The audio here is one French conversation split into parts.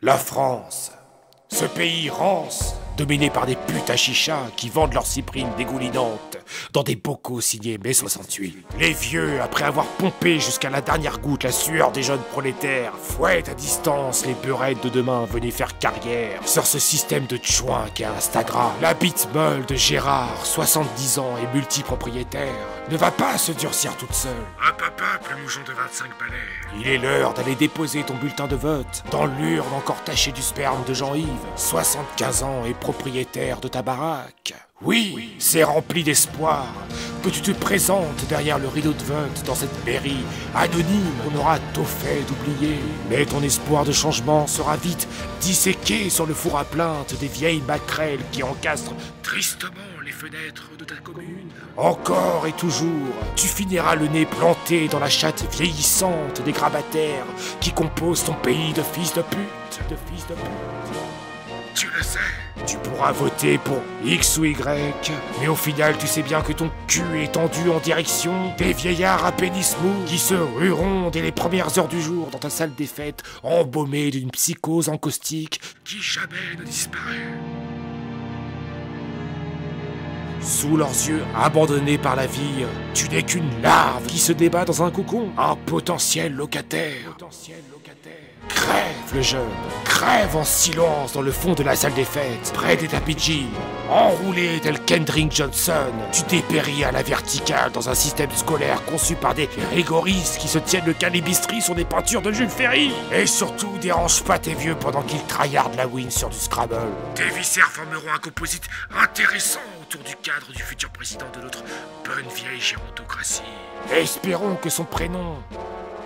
La France, ce pays rance, dominé par des putes à chicha qui vendent leurs cyprines dégoulinantes dans des bocaux signés mai 68. Les vieux, après avoir pompé jusqu'à la dernière goutte la sueur des jeunes prolétaires, fouettent à distance les beurettes de demain venus faire carrière sur ce système de tchouin qu'est Instagram. La bite molle de Gérard, 70 ans et multipropriétaire, ne va pas se durcir toute seule. Un papa, le moujon de 25 balais. Il est l'heure d'aller déposer ton bulletin de vote dans l'urne encore tachée du sperme de Jean-Yves, 75 ans et propriétaire de ta baraque. Oui, c'est rempli d'espoir que tu te présentes derrière le rideau de vote dans cette mairie anonyme qu'on aura tôt fait d'oublier. Mais ton espoir de changement sera vite disséqué sur le four à plainte des vieilles maquerelles qui encastrent Tristement les fenêtres de ta commune. encore et toujours. Tu finiras le nez planté dans la chatte vieillissante des grabataires qui composent ton pays de fils de pute. Tu le sais. Tu pourras voter pour X ou Y, mais au final tu sais bien que ton cul est tendu en direction des vieillards à pénis mou qui se rueront dès les premières heures du jour dans ta salle des fêtes, embaumée d'une psychose encaustique Qui jamais ne disparaît. sous leurs yeux abandonnés par la vie. Tu n'es qu'une larve qui se débat dans un cocon, un potentiel locataire. Crève le jeune, crève en silence dans le fond de la salle des fêtes, près des tapis de gym, enroulé tel Kendrick Johnson. Tu dépéris à la verticale dans un système scolaire conçu par des rigoristes qui se tiennent le calibistri sur des peintures de Jules Ferry. Et surtout, dérange pas tes vieux pendant qu'ils traillardent la win sur du Scrabble. Tes viscères formeront un composite intéressant autour du cadre du futur président de notre bonne vieille gérontocratie. Espérons que son prénom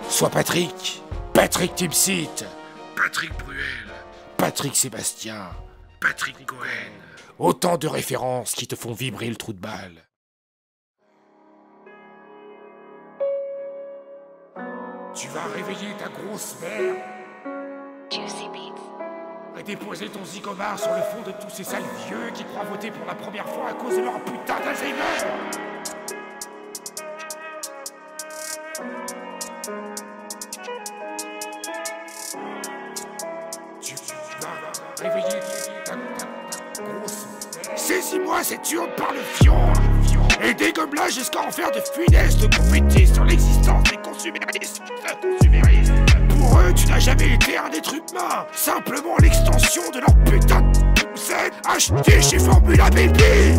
soit Patrick. Patrick Timsit. Patrick Bruel. Patrick Sébastien. Patrick Cohen. Autant de références qui te font vibrer le trou de balle. Tu vas réveiller ta grosse mère Juicy Beats. et déposer ton zigomar sur le fond de tous ces sales vieux qui croient voter pour la première fois à cause de leur putain d'Alzheimer. Tu vas réveiller ta grosse mère. Saisis-moi cette urne par le fion et dégomme-la jusqu'à en faire de funestes confettis sur l'existence des consuméristes. Pour eux, tu n'as jamais été un être humain, simplement l'extension de leur putain de poussette achetée chez Formula Baby.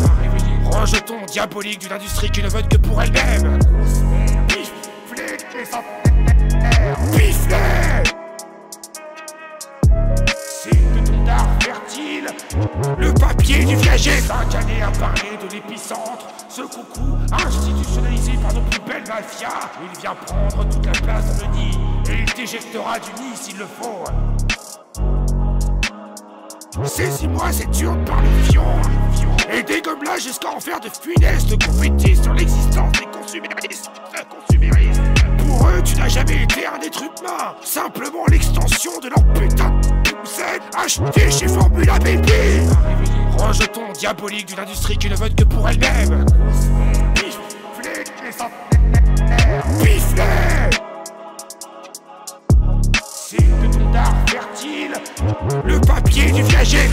Rejeton diabolique d'une industrie qui ne veut que pour elle-même. Piflet les centenaires. Piflet. Signe de ton art fertile, le papier du viager. 5 années à parler de l'épicentre, ce coucou institutionnalisé par nos plus belles mafias. Il vient prendre toute la place dans le nid et il t'éjectera du nid s'il le faut. Saisis-moi cette urne par le fion et dégomme-la jusqu'à en faire de funestes confettis sur l'existence des consuméristes. Pour eux, tu n'as jamais été un être humain, simplement l'extension de leur putain de poussette achetée chez Formula Baby. Rejeton diabolique d'une industrie qui ne veut que pour elle-même. Piflet les centenaires. Piflet. Signe de ton art fertile, le papier du viager.